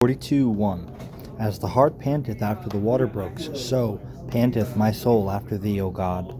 42:1 As the hart panteth after the water brooks, so panteth my soul after thee, O God.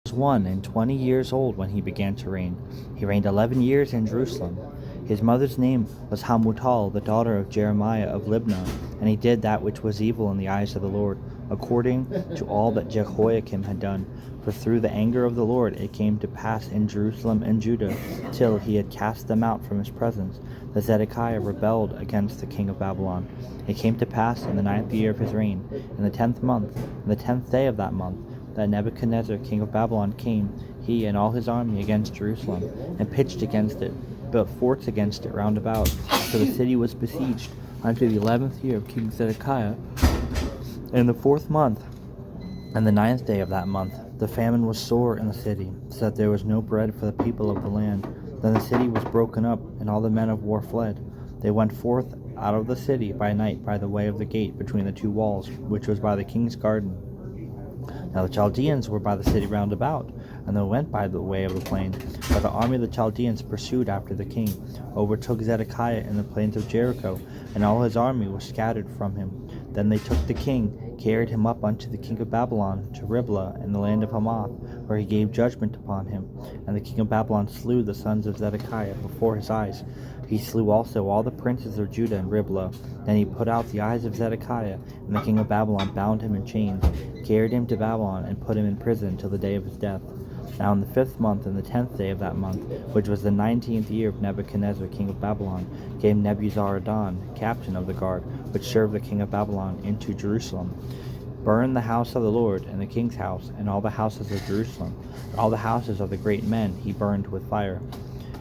He was 21 years old when he began to reign. He reigned 11 years in Jerusalem. His mother's name was Hamutal, the daughter of Jeremiah of Libnah, and he did that which was evil in the eyes of the Lord, according to all that Jehoiakim had done. For through the anger of the Lord it came to pass in Jerusalem and Judah, till he had cast them out from his presence, that Zedekiah rebelled against the king of Babylon. It came to pass in the 9th year of his reign, in the 10th month, in the 10th day of that month, that Nebuchadnezzar king of Babylon came, he and all his army, against Jerusalem, and pitched against it, built forts against it round about. So the city was besieged unto the 11th year of King Zedekiah. In the 4th month, and the 9th day of that month, the famine was sore in the city, so that there was no bread for the people of the land. Then the city was broken up, and all the men of war fled. They went forth out of the city by night by the way of the gate between the two walls, which was by the king's garden. Now the Chaldeans were by the city round about, and they went by the way of the plain. But the army of the Chaldeans pursued after the king, overtook Zedekiah in the plains of Jericho, and all his army was scattered from him. Then they took the king, carried him up unto the king of Babylon, to Riblah in the land of Hamath, where he gave judgment upon him. And the king of Babylon slew the sons of Zedekiah before his eyes. He slew also all the princes of Judah in Riblah. Then he put out the eyes of Zedekiah, and the king of Babylon bound him in chains, carried him to Babylon, and put him in prison till the day of his death. Now in the 5th month, and the 10th day of that month, which was the 19th year of Nebuchadnezzar king of Babylon, came Nebuzaradan, captain of the guard, which served the king of Babylon, into Jerusalem, burned the house of the Lord, and the king's house, and all the houses of Jerusalem, and all the houses of the great men he burned with fire.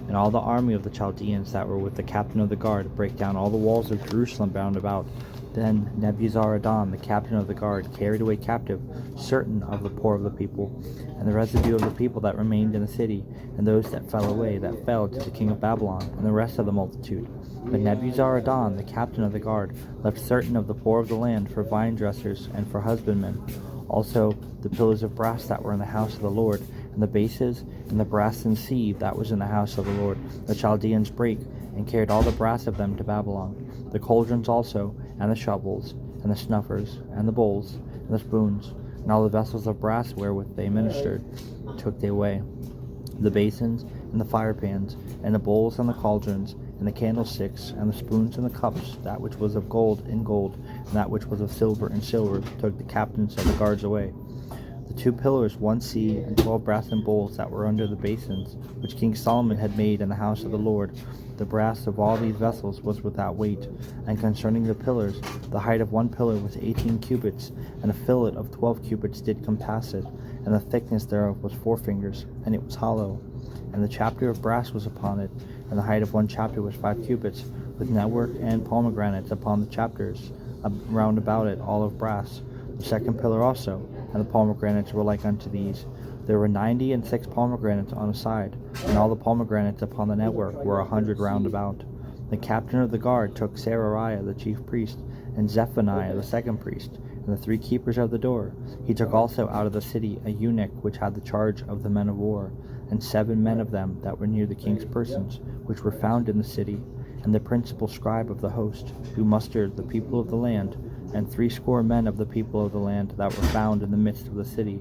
And all the army of the Chaldeans that were with the captain of the guard brake down all the walls of Jerusalem round about. Then Nebuzaradan, the captain of the guard, carried away captive certain of the poor of the people, and the residue of the people that remained in the city, and those that fell away, that fell to the king of Babylon, and the rest of the multitude. But Nebuzaradan, the captain of the guard, left certain of the poor of the land for vine dressers and for husbandmen. Also the pillars of brass that were in the house of the Lord, and the bases, and the brass and sieve that was in the house of the Lord, the Chaldeans brake, and carried all the brass of them to Babylon. The cauldrons also, and the shovels, and the snuffers, and the bowls, and the spoons, and all the vessels of brass wherewith they ministered, took they away. The basins, and the firepans, and the bowls, and the cauldrons, and the candlesticks, and the spoons, and the cups, that which was of gold in gold, and that which was of silver in silver, took the captains of the guards away. The 2 pillars, 1 sea, and 12 brassen bowls that were under the basins, which King Solomon had made in the house of the Lord. The brass of all these vessels was without weight. And concerning the pillars, the height of 1 pillar was 18 cubits, and a fillet of 12 cubits did compass it, and the thickness thereof was 4 fingers, and it was hollow. And the chapter of brass was upon it, and the height of 1 chapter was 5 cubits, with network and pomegranates upon the chapters, round about it, all of brass. The 2nd pillar also, and the pomegranates were like unto these. There were 96 pomegranates on a side, and all the pomegranates upon the network were 100 round about. The captain of the guard took Serariah the chief priest, and Zephaniah the 2nd priest, and the 3 keepers of the door. He took also out of the city a eunuch which had the charge of the men of war, and 7 men of them that were near the king's persons, which were found in the city, and the principal scribe of the host, who mustered the people of the land, and 60 men of the people of the land that were found in the midst of the city.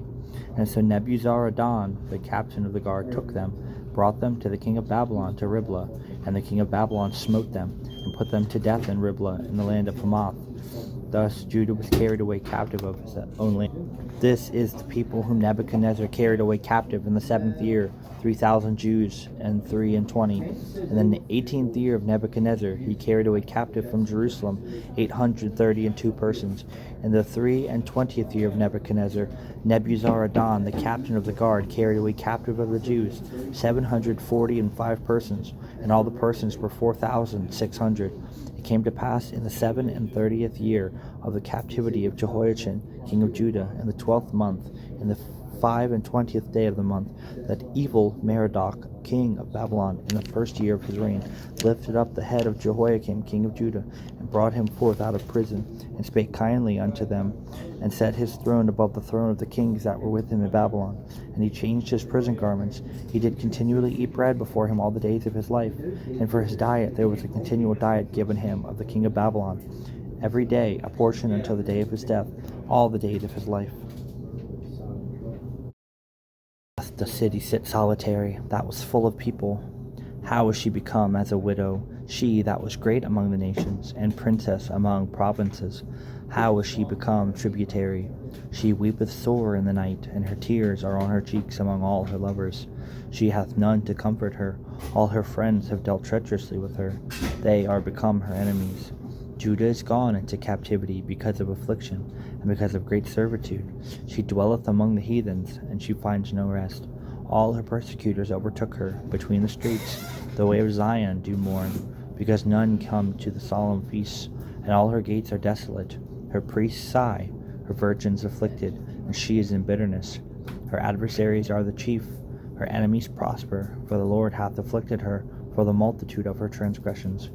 And so Nebuzaradan, the captain of the guard, took them, brought them to the king of Babylon to Riblah, and the king of Babylon smote them, and put them to death in Riblah in the land of Hamath. Thus Judah was carried away captive of his own land. This is the people whom Nebuchadnezzar carried away captive in the 7th year, 3,000 Jews and 23. And in the 18th year of Nebuchadnezzar he carried away captive from Jerusalem 832 persons. In the 23 year of Nebuchadnezzar, Nebuzaradan, the captain of the guard, carried away captive of the Jews 745 persons, and all the persons were 4,600. It came to pass in the 37th year of the captivity of Jehoiachin, king of Judah, in the 12th month, in the 25th day of the month, that evil Merodach, king of Babylon, in the 1st year of his reign, lifted up the head of Jehoiakim, king of Judah, and brought him forth out of prison, and spake kindly unto them, and set his throne above the throne of the kings that were with him in Babylon. And he changed his prison garments. He did continually eat bread before him all the days of his life, and for his diet there was a continual diet given him of the king of Babylon, every day a portion until the day of his death, all the days of his life. The city sit solitary, that was full of people. How was she become as a widow, she that was great among the nations, and princess among provinces? How was she become tributary? She weepeth sore in the night, and her tears are on her cheeks among all her lovers. She hath none to comfort her, all her friends have dealt treacherously with her, they are become her enemies. Judah is gone into captivity because of affliction, and because of great servitude. She dwelleth among the heathens, and she finds no rest. All her persecutors overtook her. Between the streets, the way of Zion do mourn, because none come to the solemn feasts, and all her gates are desolate. Her priests sigh, her virgins afflicted, and she is in bitterness. Her adversaries are the chief, her enemies prosper, for the Lord hath afflicted her for the multitude of her transgressions.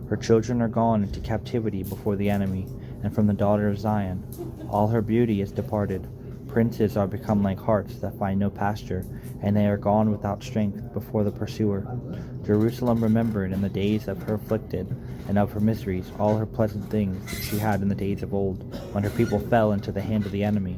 Her children are gone into captivity before the enemy, and from the daughter of Zion. All her beauty is departed. Princes are become like harts that find no pasture, and they are gone without strength before the pursuer. Jerusalem remembered in the days of her afflicted, and of her miseries, all her pleasant things that she had in the days of old, when her people fell into the hand of the enemy,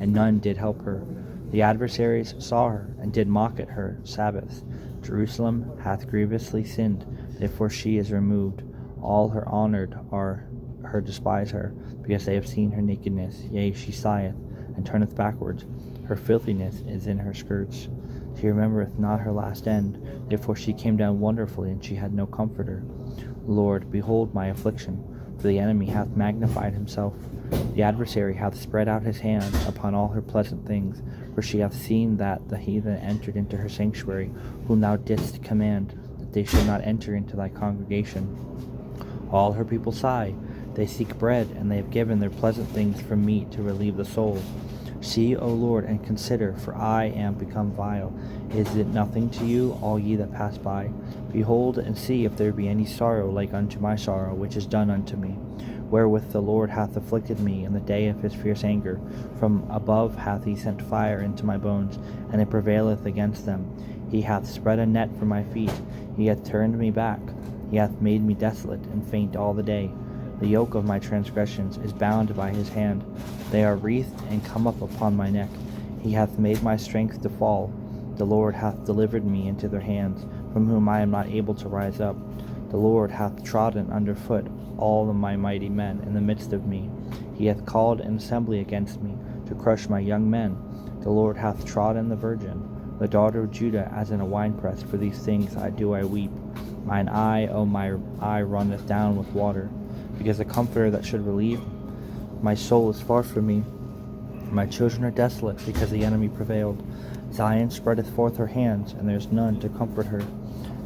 and none did help her. The adversaries saw her, and did mock at her Sabbaths. Jerusalem hath grievously sinned, therefore she is removed. All her honored are her despise her, because they have seen her nakedness. Yea, she sigheth, and turneth backwards. Her filthiness is in her skirts. She remembereth not her last end, therefore she came down wonderfully, and she had no comforter. Lord, behold my affliction, for the enemy hath magnified himself. The adversary hath spread out his hand upon all her pleasant things, for she hath seen that the heathen entered into her sanctuary, whom thou didst command, that they should not enter into thy congregation. All her people sigh, they seek bread, and they have given their pleasant things for meat to relieve the soul. See, O Lord, and consider, for I am become vile. Is it nothing to you, all ye that pass by? Behold, and see if there be any sorrow like unto my sorrow, which is done unto me, wherewith the Lord hath afflicted me in the day of his fierce anger. From above hath he sent fire into my bones, and it prevaileth against them. He hath spread a net for my feet, he hath turned me back, he hath made me desolate and faint all the day. The yoke of my transgressions is bound by his hand. They are wreathed and come up upon my neck. He hath made my strength to fall. The Lord hath delivered me into their hands, from whom I am not able to rise up. The Lord hath trodden under foot all of my mighty men in the midst of me. He hath called an assembly against me, to crush my young men. The Lord hath trodden the virgin, the daughter of Judah, as in a winepress. For these things I weep. Mine eye, O my eye, runneth down with water, because the comforter that should relieve my soul is far from me. My children are desolate, because the enemy prevailed. Zion spreadeth forth her hands, and there is none to comfort her.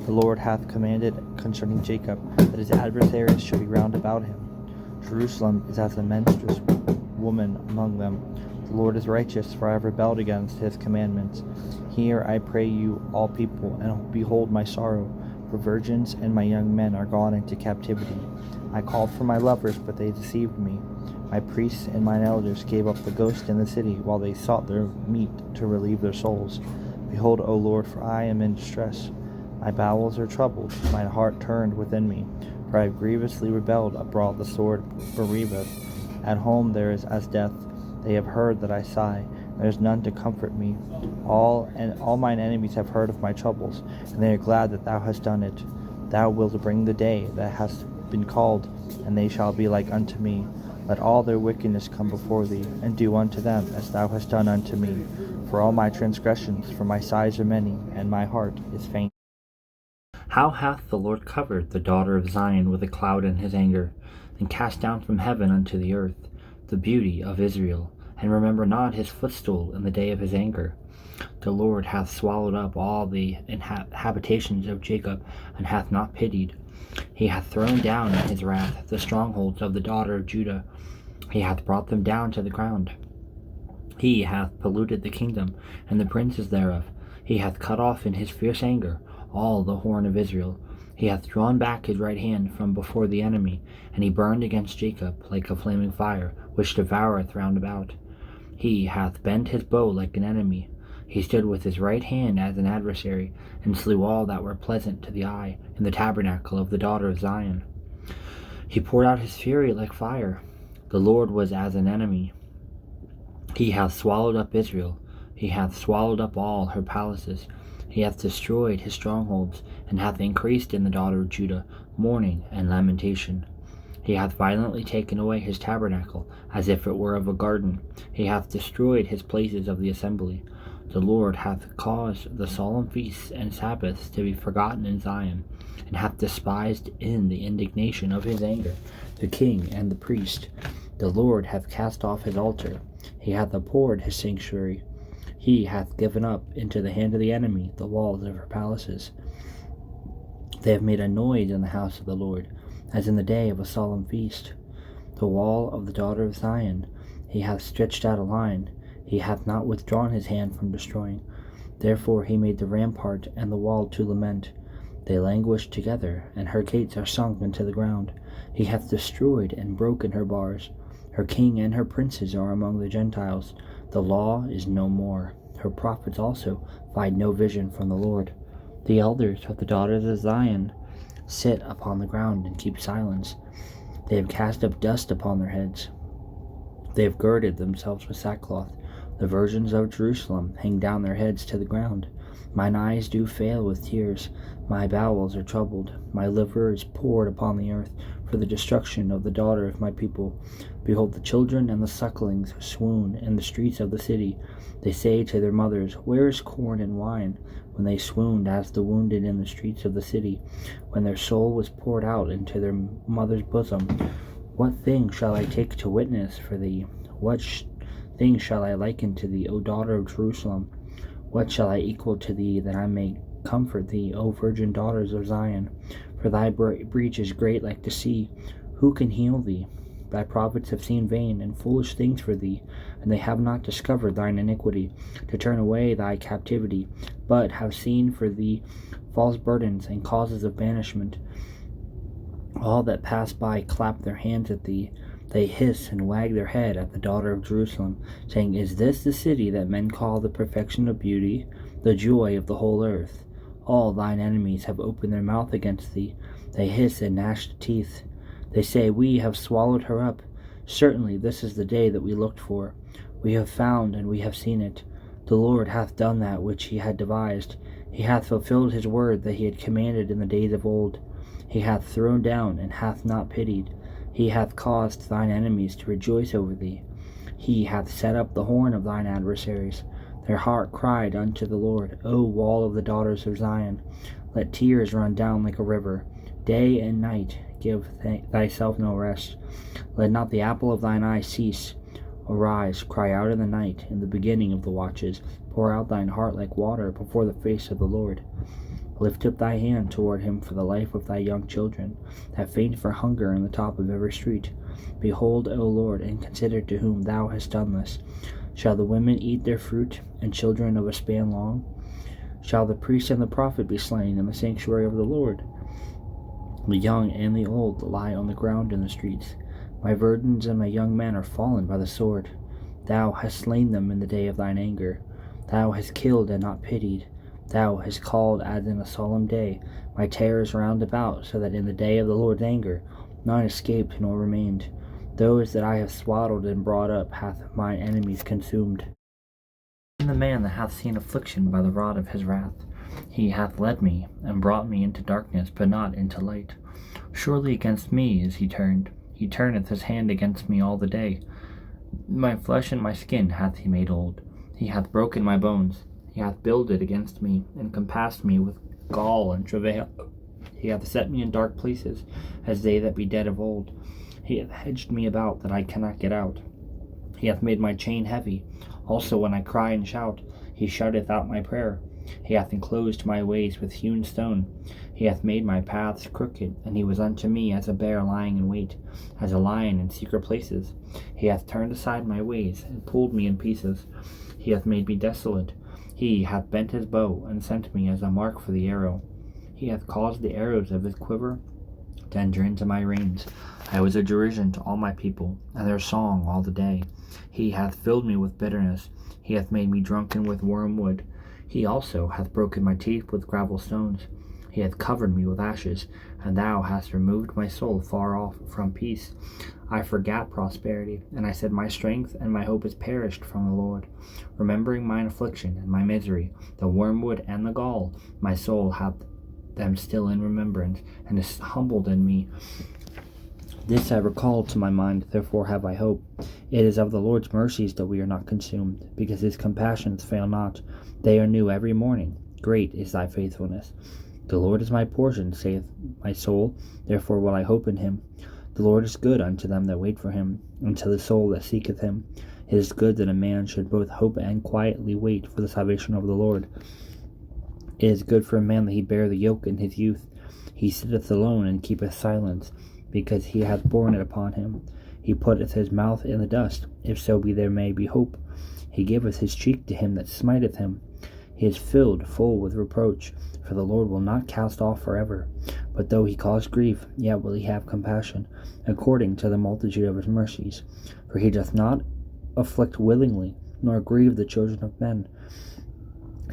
The Lord hath commanded concerning Jacob, that his adversaries should be round about him. Jerusalem is as a menstruous woman among them. The Lord is righteous, for I have rebelled against his commandments. Hear, I pray you, all people, and behold my sorrow, for virgins and my young men are gone into captivity. I called for my lovers, but they deceived me. My priests and mine elders gave up the ghost in the city, while they sought their meat to relieve their souls. Behold, O Lord, for I am in distress. My bowels are troubled, mine heart turned within me, for I have grievously rebelled. Abroad the sword bereaveth, at home there is as death. They have heard that I sigh, there is none to comfort me. All mine enemies have heard of my troubles, and they are glad that thou hast done it. Thou wilt bring the day that hast been called, and they shall be like unto me. Let all their wickedness come before thee, and do unto them as thou hast done unto me. For all my transgressions, for my sighs are many, and my heart is faint. How hath the Lord covered the daughter of Zion with a cloud in his anger, and cast down from heaven unto the earth the beauty of Israel, and remember not his footstool in the day of his anger. The Lord hath swallowed up all the habitations of Jacob, and hath not pitied. He hath thrown down in his wrath the strongholds of the daughter of Judah. He hath brought them down to the ground. He hath polluted the kingdom, and the princes thereof. He hath cut off in his fierce anger all the horn of Israel. He hath drawn back his right hand from before the enemy, and he burned against Jacob like a flaming fire, which devoureth round about. He hath bent his bow like an enemy. He stood with his right hand as an adversary, and slew all that were pleasant to the eye in the tabernacle of the daughter of Zion. He poured out his fury like fire. The Lord was as an enemy. He hath swallowed up Israel. He hath swallowed up all her palaces. He hath destroyed his strongholds, and hath increased in the daughter of Judah mourning and lamentation. He hath violently taken away his tabernacle, as if it were of a garden. He hath destroyed his places of the assembly. The Lord hath caused the solemn feasts and Sabbaths to be forgotten in Zion, and hath despised in the indignation of his anger the king and the priest. The Lord hath cast off his altar. He hath abhorred his sanctuary. He hath given up into the hand of the enemy the walls of her palaces. They have made a noise in the house of the Lord, as in the day of a solemn feast. The wall of the daughter of Zion, he hath stretched out a line. He hath not withdrawn his hand from destroying. Therefore he made the rampart and the wall to lament. They languish together, and her gates are sunk into the ground. He hath destroyed and broken her bars. Her king and her princes are among the Gentiles. The law is no more. Her prophets also find no vision from the Lord. The elders of the daughters of Zion sit upon the ground and keep silence. They have cast up dust upon their heads. They have girded themselves with sackcloth. The virgins of Jerusalem hang down their heads to the ground. Mine eyes do fail with tears. My bowels are troubled. My liver is poured upon the earth for the destruction of the daughter of my people. Behold, the children and the sucklings swoon in the streets of the city. They say to their mothers, Where is corn and wine? When they swooned as the wounded in the streets of the city, when their soul was poured out into their mother's bosom. What thing shall I take to witness for thee? What thing shall I liken to thee, O daughter of Jerusalem? What shall I equal to thee, that I may comfort thee, O virgin daughters of Zion? For thy breach is great like the sea. Who can heal thee? Thy prophets have seen vain and foolish things for thee, and they have not discovered thine iniquity, to turn away thy captivity, but have seen for thee false burdens and causes of banishment. All that pass by clap their hands at thee. They hiss and wag their head at the daughter of Jerusalem, saying, Is this the city that men call the perfection of beauty, the joy of the whole earth? All thine enemies have opened their mouth against thee. They hiss and gnash teeth. They say, We have swallowed her up. Certainly this is the day that we looked for. We have found and we have seen it. The Lord hath done that which he had devised. He hath fulfilled his word that he had commanded in the days of old. He hath thrown down and hath not pitied. He hath caused thine enemies to rejoice over thee. He hath set up the horn of thine adversaries. Their heart cried unto the Lord, O wall of the daughters of Zion. Let tears run down like a river. Day and night give thyself no rest. Let not the apple of thine eye cease. Arise, cry out in the night, in the beginning of the watches. Pour out thine heart like water before the face of the Lord. Lift up thy hand toward him for the life of thy young children, that faint for hunger in the top of every street. Behold, O Lord, and consider to whom thou hast done this. Shall the women eat their fruit, and children of a span long? Shall the priest and the prophet be slain in the sanctuary of the Lord? The young and the old lie on the ground in the streets. My virgins and my young men are fallen by the sword. Thou hast slain them in the day of thine anger. Thou hast killed and not pitied. Thou hast called as in a solemn day my terrors round about, so that in the day of the Lord's anger none escaped nor remained. Those that I have swaddled and brought up hath mine enemies consumed. And the man that hath seen affliction by the rod of his wrath, he hath led me, and brought me into darkness, but not into light. Surely against me is he turned. He turneth his hand against me all the day. My flesh and my skin hath he made old. He hath broken my bones. He hath builded against me, and compassed me with gall and travail. He hath set me in dark places, as they that be dead of old. He hath hedged me about, that I cannot get out. He hath made my chain heavy. Also when I cry and shout, he shutteth out my prayer. He hath enclosed my ways with hewn stone. He hath made my paths crooked, and he was unto me as a bear lying in wait, as a lion in secret places. He hath turned aside my ways, and pulled me in pieces. He hath made me desolate. He hath bent his bow, and sent me as a mark for the arrow. He hath caused the arrows of his quiver to enter into my reins. I was a derision to all my people, and their song all the day. He hath filled me with bitterness. He hath made me drunken with wormwood. He also hath broken my teeth with gravel stones. He hath covered me with ashes, and thou hast removed my soul far off from peace. I forgat prosperity, and I said, my strength and my hope is perished from the Lord. Remembering mine affliction and my misery, the wormwood and the gall, my soul hath them still in remembrance, and is humbled in me. This I recalled to my mind, therefore have I hope. It is of the Lord's mercies that we are not consumed, because his compassions fail not. They are new every morning. Great is thy faithfulness. The Lord is my portion, saith my soul, therefore will I hope in him. The Lord is good unto them that wait for him, unto the soul that seeketh him. It is good that a man should both hope and quietly wait for the salvation of the Lord. It is good for a man that he bear the yoke in his youth. He sitteth alone and keepeth silence, because he hath borne it upon him. He putteth his mouth in the dust, if so be there may be hope. He giveth his cheek to him that smiteth him. He is filled full with reproach, for the Lord will not cast off forever. But though he cause grief, yet will he have compassion, according to the multitude of his mercies. For he doth not afflict willingly, nor grieve the children of men,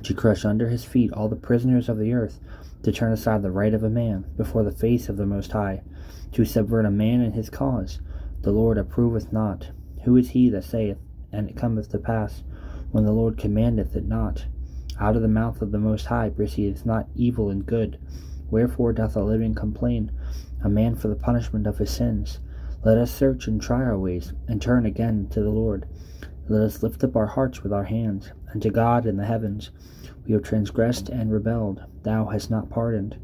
to crush under his feet all the prisoners of the earth, to turn aside the right of a man before the face of the Most High, to subvert a man in his cause. The Lord approveth not. Who is he that saith, and it cometh to pass, when the Lord commandeth it not? Out of the mouth of the Most High proceedeth not evil and good. Wherefore doth a living complain, a man for the punishment of his sins? Let us search and try our ways, and turn again to the Lord. Let us lift up our hearts with our hands, unto God in the heavens. We have transgressed and rebelled. Thou hast not pardoned.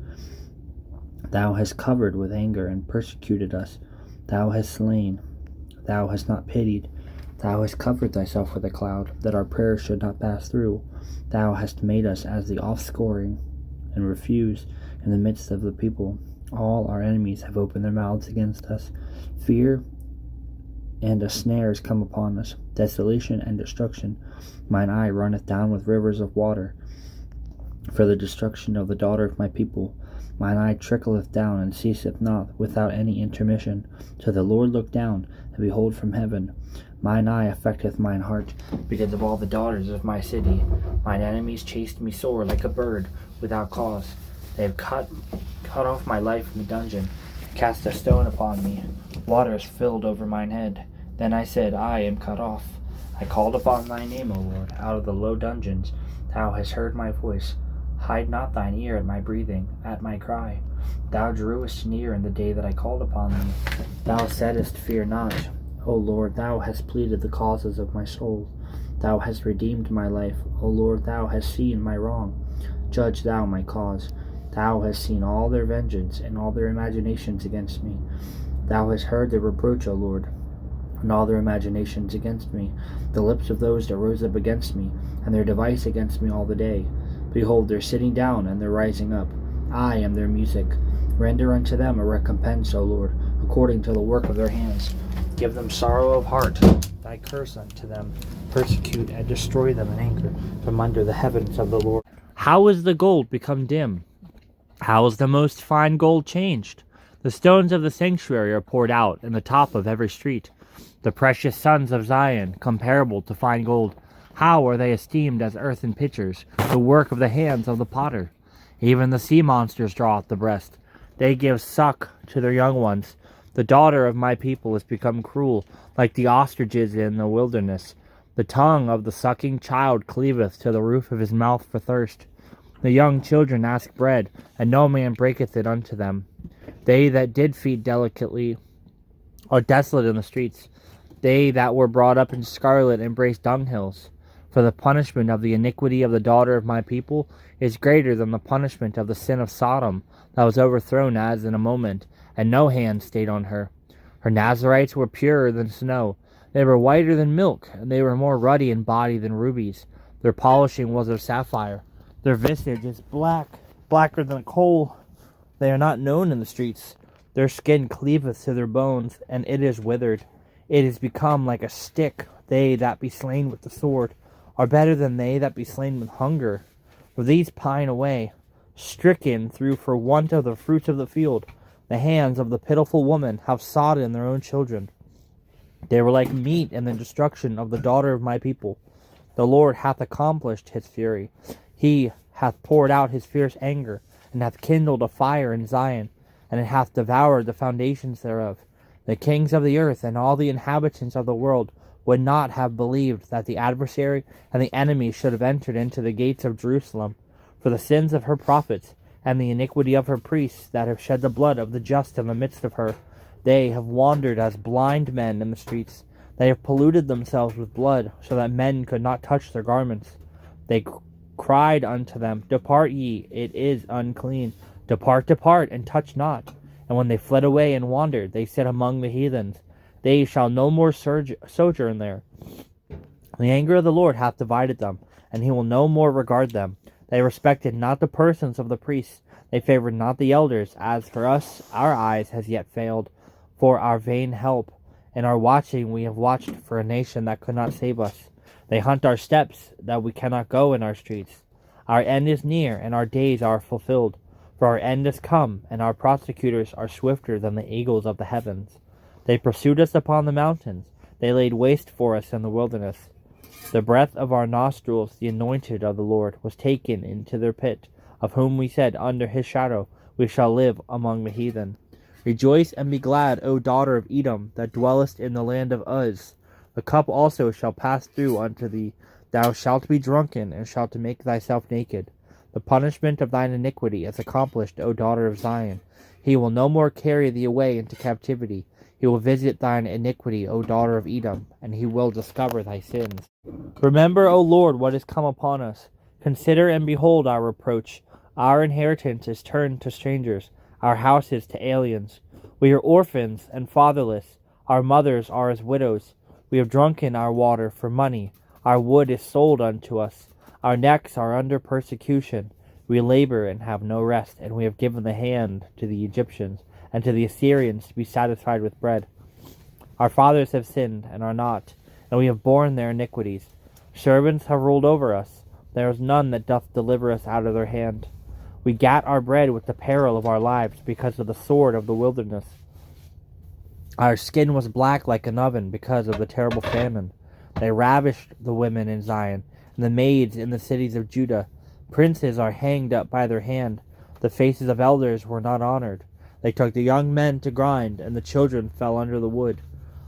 Thou hast covered with anger and persecuted us. Thou hast slain. Thou hast not pitied. Thou hast covered thyself with a cloud, that our prayers should not pass through. Thou hast made us as the offscouring, and refused in the midst of the people. All our enemies have opened their mouths against us. Fear and a snare is come upon us, desolation and destruction. Mine eye runneth down with rivers of water, for the destruction of the daughter of my people. Mine eye trickleth down, and ceaseth not, without any intermission, till the Lord look down, and behold from heaven. Mine eye affecteth mine heart, because of all the daughters of my city. Mine enemies chased me sore like a bird, without cause. They have cut off my life in the dungeon, cast a stone upon me. Waters filled over mine head. Then I said, I am cut off. I called upon thy name, O Lord, out of the low dungeons. Thou hast heard my voice. Hide not thine ear at my breathing, at my cry. Thou drewest near in the day that I called upon thee. Thou saidst, fear not. O Lord, thou hast pleaded the causes of my soul. Thou hast redeemed my life. O Lord, thou hast seen my wrong. Judge thou my cause. Thou hast seen all their vengeance and all their imaginations against me. Thou hast heard their reproach, O Lord, and all their imaginations against me, the lips of those that rose up against me, and their device against me all the day. Behold, their sitting down and their rising up. I am their music. Render unto them a recompense, O Lord, according to the work of their hands. Give them sorrow of heart. Thy curse unto them. Persecute and destroy them in anger from under the heavens of the Lord. How is the gold become dim? How is the most fine gold changed? The stones of the sanctuary are poured out in the top of every street. The precious sons of Zion, comparable to fine gold, how are they esteemed as earthen pitchers, the work of the hands of the potter? Even the sea monsters draw out the breast. They give suck to their young ones. The daughter of my people is become cruel, like the ostriches in the wilderness. The tongue of the sucking child cleaveth to the roof of his mouth for thirst. The young children ask bread, and no man breaketh it unto them. They that did feed delicately are desolate in the streets. They that were brought up in scarlet embrace dunghills. For the punishment of the iniquity of the daughter of my people is greater than the punishment of the sin of Sodom, that was overthrown as in a moment, and no hand stayed on her. Her Nazarites were purer than snow. They were whiter than milk, and they were more ruddy in body than rubies. Their polishing was of sapphire. Their visage is blacker than coal. They are not known in the streets. Their skin cleaveth to their bones, and it is withered. It is become like a stick. They that be slain with the sword are better than they that be slain with hunger. For these pine away. stricken through for want of the fruits of the field. The hands of the pitiful woman have sodden their own children. They were like meat in the destruction of the daughter of my people. The Lord hath accomplished his fury. He hath poured out his fierce anger, and hath kindled a fire in Zion, and it hath devoured the foundations thereof. The kings of the earth and all the inhabitants of the world would not have believed that the adversary and the enemy should have entered into the gates of Jerusalem. For the sins of her prophets, and the iniquity of her priests that have shed the blood of the just in the midst of her, they have wandered as blind men in the streets. They have polluted themselves with blood, so that men could not touch their garments. They cried unto them, Depart ye, it is unclean. Depart, depart, and touch not. And when they fled away and wandered, they said among the heathens, They shall no more sojourn there. The anger of the Lord hath divided them, and he will no more regard them. They respected not the persons of the priests, they favored not the elders. As for us, our eyes has yet failed, for our vain help. In our watching we have watched for a nation that could not save us. They hunt our steps, that we cannot go in our streets. Our end is near, and our days are fulfilled. For our end is come, and our prosecutors are swifter than the eagles of the heavens. They pursued us upon the mountains. They laid waste for us in the wilderness. The breath of our nostrils, the anointed of the Lord, was taken into their pit, of whom we said, Under his shadow we shall live among the heathen. Rejoice and be glad, O daughter of Edom, that dwellest in the land of Uz. The cup also shall pass through unto thee. Thou shalt be drunken, and shalt make thyself naked. The punishment of thine iniquity is accomplished, O daughter of Zion. He will no more carry thee away into captivity. He will visit thine iniquity, O daughter of Edom, and he will discover thy sins. Remember, O Lord, what is come upon us. Consider and behold our reproach. Our inheritance is turned to strangers, our houses to aliens. We are orphans and fatherless. Our mothers are as widows. We have drunken our water for money. Our wood is sold unto us. Our necks are under persecution. We labor and have no rest, and we have given the hand to the Egyptians and to the Assyrians to be satisfied with bread. Our fathers have sinned and are not, and we have borne their iniquities. Servants have ruled over us. There is none that doth deliver us out of their hand. We gat our bread with the peril of our lives because of the sword of the wilderness. Our skin was black like an oven because of the terrible famine. They ravished the women in Zion, and the maids in the cities of Judah. Princes are hanged up by their hand. The faces of elders were not honored. They took the young men to grind, and the children fell under the wood.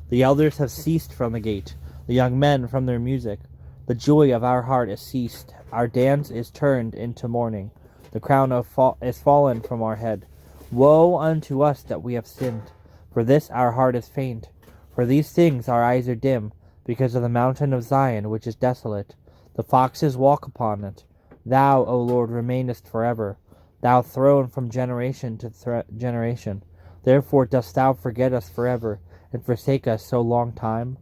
The elders have ceased from the gate, the young men from their music. The joy of our heart is ceased. Our dance is turned into mourning. The crown is fallen from our head. Woe unto us that we have sinned! For this our heart is faint. For these things our eyes are dim, because of the mountain of Zion, which is desolate. The foxes walk upon it. Thou, O Lord, remainest forever, thou throne from generation to generation. Therefore dost thou forget us forever, and forsake us so long time?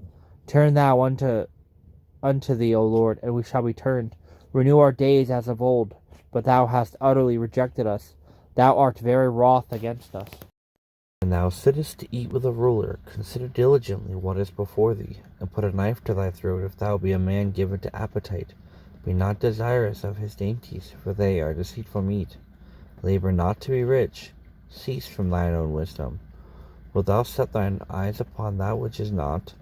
Turn thou unto thee, O Lord, and we shall be turned. Renew our days as of old, but thou hast utterly rejected us. Thou art very wroth against us. When thou sittest to eat with a ruler, consider diligently what is before thee, and put a knife to thy throat if thou be a man given to appetite. Be not desirous of his dainties, for they are deceitful meat. Labor not to be rich. Cease from thine own wisdom. Wilt thou set thine eyes upon that which is not?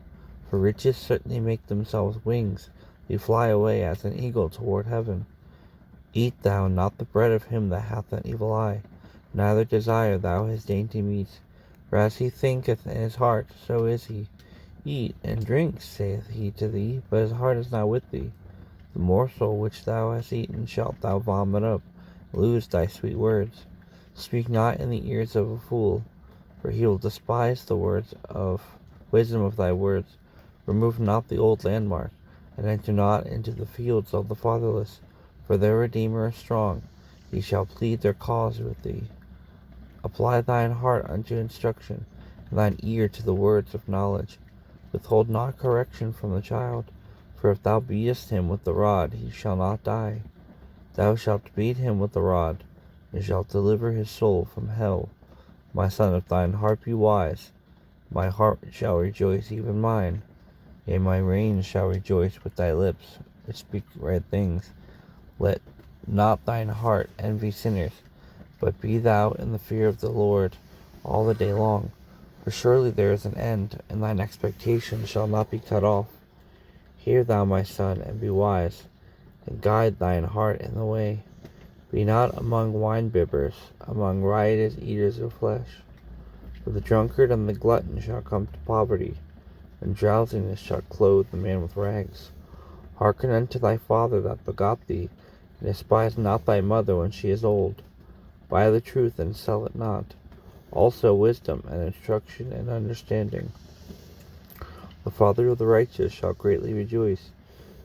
For riches certainly make themselves wings. They fly away as an eagle toward heaven. Eat thou not the bread of him that hath an evil eye, neither desire thou his dainty meat. For as he thinketh in his heart, so is he. Eat and drink, saith he to thee, but his heart is not with thee. The morsel which thou hast eaten shalt thou vomit up. Lose thy sweet words. Speak not in the ears of a fool, for he will despise the words of wisdom of thy words. Remove not the old landmark, and enter not into the fields of the fatherless, for their Redeemer is strong. He shall plead their cause with thee. Apply thine heart unto instruction, and thine ear to the words of knowledge. Withhold not correction from the child, for if thou beatest him with the rod, he shall not die. Thou shalt beat him with the rod, and shalt deliver his soul from hell. My son, if thine heart be wise, my heart shall rejoice, even mine. Yea, my reins shall rejoice with thy lips, which speak right things. Let not thine heart envy sinners, but be thou in the fear of the Lord all the day long. For surely there is an end, and thine expectation shall not be cut off. Hear thou, my son, and be wise, and guide thine heart in the way. Be not among winebibbers, among riotous eaters of flesh. For the drunkard and the glutton shall come to poverty, and drowsiness shall clothe the man with rags. Hearken unto thy father that begot thee, and despise not thy mother when she is old. Buy the truth and sell it not, also wisdom and instruction and understanding. The father of the righteous shall greatly rejoice,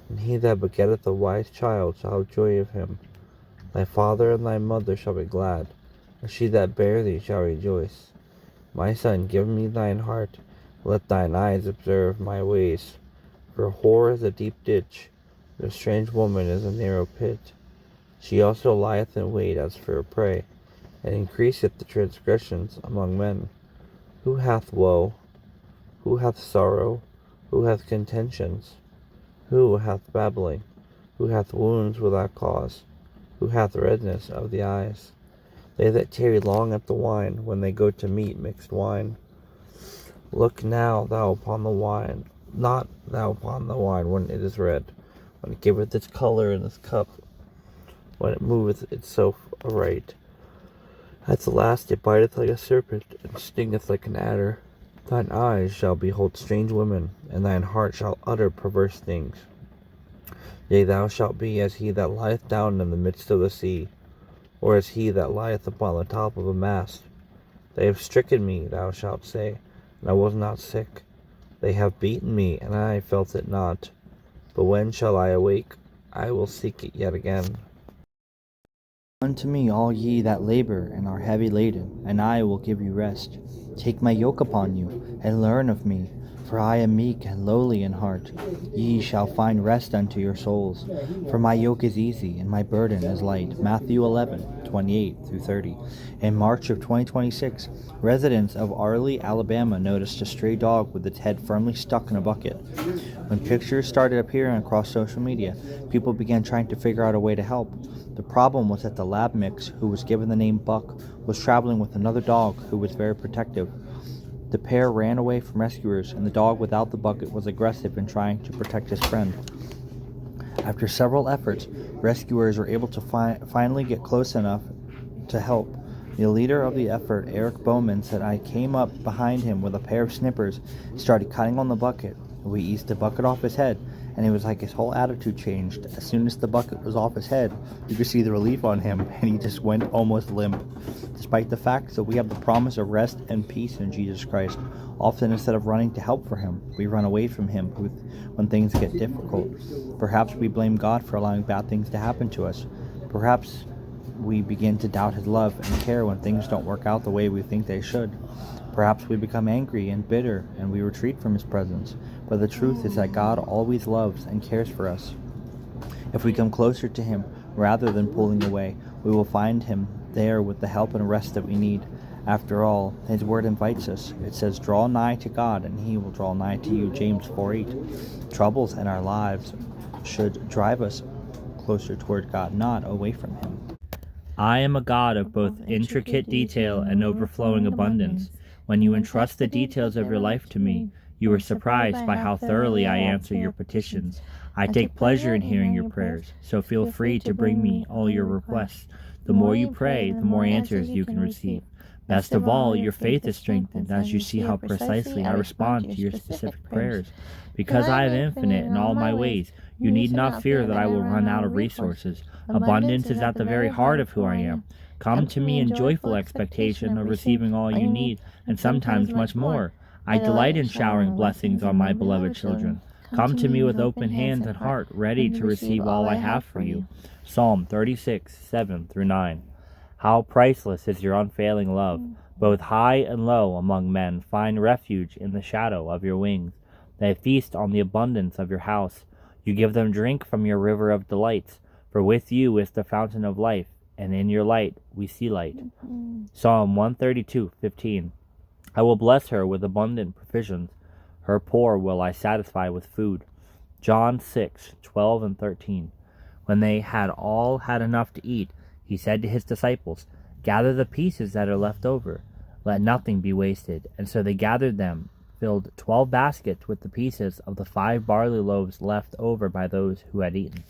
and he that begetteth a wise child shall have joy of him. Thy father and thy mother shall be glad, and she that bare thee shall rejoice. My son, give me thine heart, let thine eyes observe my ways. For a whore is a deep ditch, and a strange woman is a narrow pit. She also lieth in wait as for a prey, and increaseth the transgressions among men. Who hath woe? Who hath sorrow? Who hath contentions? Who hath babbling? Who hath wounds without cause? Who hath redness of the eyes? They that tarry long at the wine, when they go to meat mixed wine. Look now thou upon the wine, not thou upon the wine when it is red, when it giveth its color in its cup, when it moveth itself aright. At the last it biteth like a serpent, and stingeth like an adder. Thine eyes shall behold strange women, and thine heart shall utter perverse things. Yea, thou shalt be as he that lieth down in the midst of the sea, or as he that lieth upon the top of a mast. They have stricken me, thou shalt say, and I was not sick. They have beaten me, and I felt it not. But when shall I awake? I will seek it yet again. Unto me, all ye that labor and are heavy laden, and I will give you rest. Take my yoke upon you, and learn of me, for I am meek and lowly in heart. Ye shall find rest unto your souls. For my yoke is easy, and my burden is light. Matthew 11:28-30. In March of 2026, residents of Arley, Alabama noticed a stray dog with its head firmly stuck in a bucket. When pictures started appearing across social media, people began trying to figure out a way to help. The problem was that the lab mix, who was given the name Buck, was traveling with another dog who was very protective. The pair ran away from rescuers, and the dog without the bucket was aggressive in trying to protect his friend. After several efforts, rescuers were able to finally get close enough to help. The leader of the effort, Eric Bowman, said, I came up behind him with a pair of snippers, started cutting on the bucket. We eased the bucket off his head, and it was like his whole attitude changed. As soon as the bucket was off his head, you could see the relief on him, and he just went almost limp. Despite the fact that we have the promise of rest and peace in Jesus Christ, often instead of running to help for him, we run away from him when things get difficult. Perhaps we blame God for allowing bad things to happen to us. Perhaps we begin to doubt his love and care when things don't work out the way we think they should. Perhaps we become angry and bitter and we retreat from his presence. But the truth is that God always loves and cares for us. If we come closer to him rather than pulling away, we will find him there with the help and rest that we need. After all, his word invites us. It says, draw nigh to God and he will draw nigh to you. James 4:8. Troubles in our lives should drive us closer toward God, not away from him. I am a God of both intricate detail and overflowing abundance. When you entrust the details of your life to me, you are surprised by how thoroughly I answer your petitions. I take pleasure in hearing your prayers, so feel free to bring me all your requests. The more you pray, the more answers you can receive. Best of all, your faith is strengthened as you see how precisely I respond to your specific prayers. Because I am infinite in all my ways, you need not fear that I will run out of resources. Abundance is at the very heart of who I am. Come to me in joyful expectation of receiving all you need, and sometimes much more. I delight in showering blessings on my beloved children. Come to me with open hands and heart, ready to receive all I have for you. Psalm 36:7-9. How priceless is your unfailing love! Both high and low among men find refuge in the shadow of your wings. They feast on the abundance of your house. You give them drink from your river of delights. For with you is the fountain of life, and in your light we see light. Psalm 132:15. I will bless her with abundant provisions. Her poor will I satisfy with food. John 6:12-13. When they had all had enough to eat, he said to his disciples, "Gather the pieces that are left over. Let nothing be wasted." And so they gathered them, filled 12 baskets with the pieces of the 5 barley loaves left over by those who had eaten.